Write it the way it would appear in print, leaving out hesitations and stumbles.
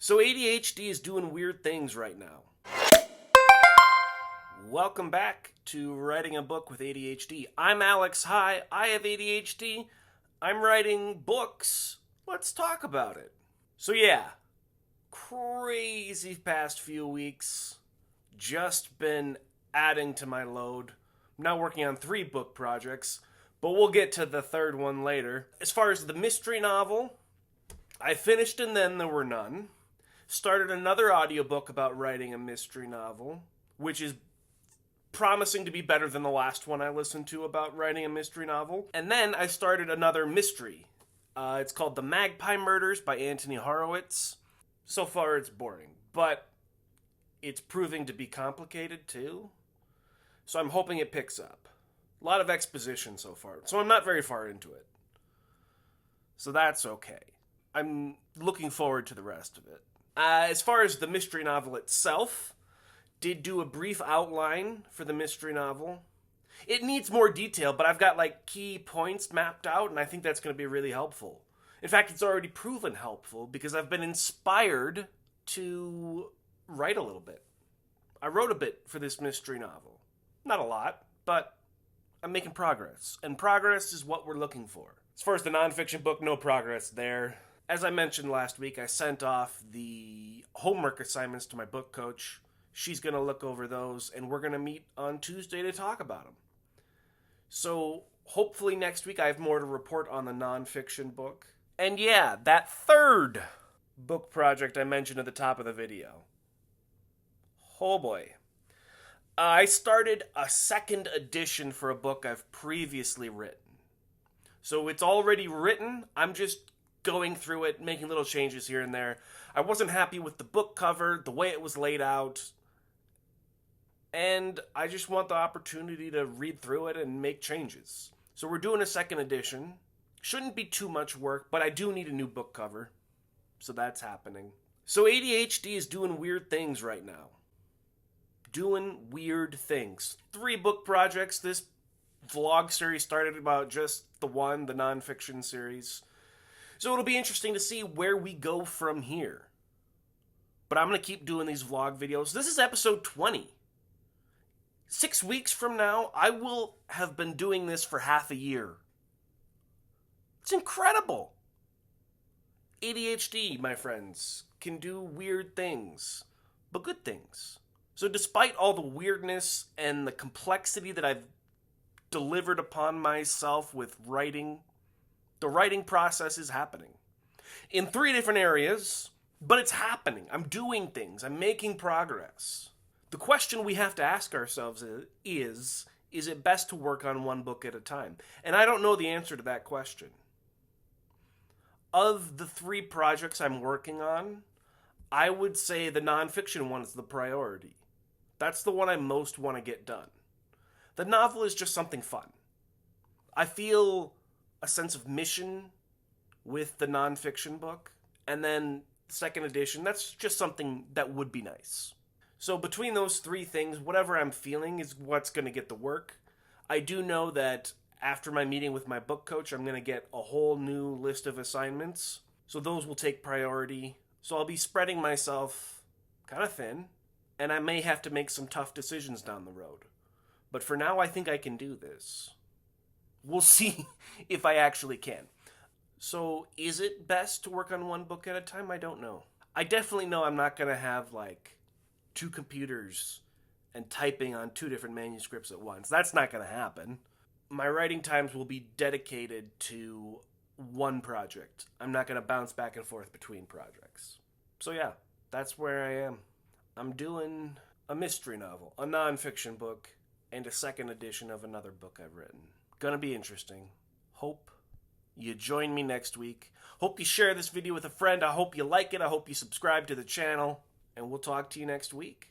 So ADHD is doing weird things right now. Welcome back to Writing a Book with ADHD. I'm Alex. Hi, I have ADHD. I'm writing books. Let's talk about it. So yeah, crazy past few weeks. Just been adding to my load. I'm now working on 3 book projects, but we'll get to the third one later. As far as the mystery novel, I finished And Then There Were None. Started another audiobook about writing a mystery novel, which is promising to be better than the last one I listened to about writing a mystery novel. And then I started another mystery. It's called The Magpie Murders by Anthony Horowitz. So far it's boring, but it's proving to be complicated too. So I'm hoping it picks up. A lot of exposition so far, so I'm not very far into it. So that's okay. I'm looking forward to the rest of it. As far as the mystery novel itself, did do a brief outline for the mystery novel. It needs more detail, but I've got like key points mapped out, and I think that's going to be really helpful. In fact, it's already proven helpful because I've been inspired to write a little bit. I wrote a bit for this mystery novel. Not a lot, but I'm making progress, and progress is what we're looking for. As far as the nonfiction book, no progress there. As I mentioned last week, I sent off the homework assignments to my book coach. She's going to look over those, and we're going to meet on Tuesday to talk about them. So hopefully next week I have more to report on the nonfiction book. And yeah, that third book project I mentioned at the top of the video. Oh boy. I started a second edition for a book I've previously written. So it's already written. I'm just going through it, making little changes here and there. I wasn't happy with the book cover, the way it was laid out, and I just want the opportunity to read through it and make changes. So we're doing a second edition. Shouldn't be too much work, but I do need a new book cover, so that's happening. So ADHD is doing weird things right now. Doing weird things. 3 book projects. This vlog series started about just the nonfiction series. So it'll be interesting to see where we go from here. But I'm going to keep doing these vlog videos. This is episode 20. 6 weeks from now, I will have been doing this for half a year. It's incredible. ADHD, my friends, can do weird things, but good things. So despite all the weirdness and the complexity that I've delivered upon myself with writing, the writing process is happening in 3 different areas, but it's happening. I'm doing things. I'm making progress. The question we have to ask ourselves is it best to work on 1 book at a time? And I don't know the answer to that question. Of the 3 projects I'm working on, I would say the nonfiction one is the priority. That's the one I most want to get done. The novel is just something fun. I feel a sense of mission with the nonfiction book, and then the second edition, that's just something that would be nice. So between those 3 things, whatever I'm feeling is what's going to get the work. I do know that after my meeting with my book coach, I'm going to get a whole new list of assignments, so those will take priority. So I'll be spreading myself kind of thin, and I may have to make some tough decisions down the road. But for now, I think I can do this. We'll see if I actually can. So, is it best to work on 1 book at a time? I don't know. I definitely know I'm not going to have, 2 computers and typing on 2 different manuscripts at once. That's not going to happen. My writing times will be dedicated to 1 project. I'm not going to bounce back and forth between projects. So yeah, that's where I am. I'm doing a mystery novel, a nonfiction book, and a second edition of another book I've written. Gonna be interesting. Hope you join me next week. Hope you share this video with a friend. I hope you like it. I hope you subscribe to the channel. And we'll talk to you next week.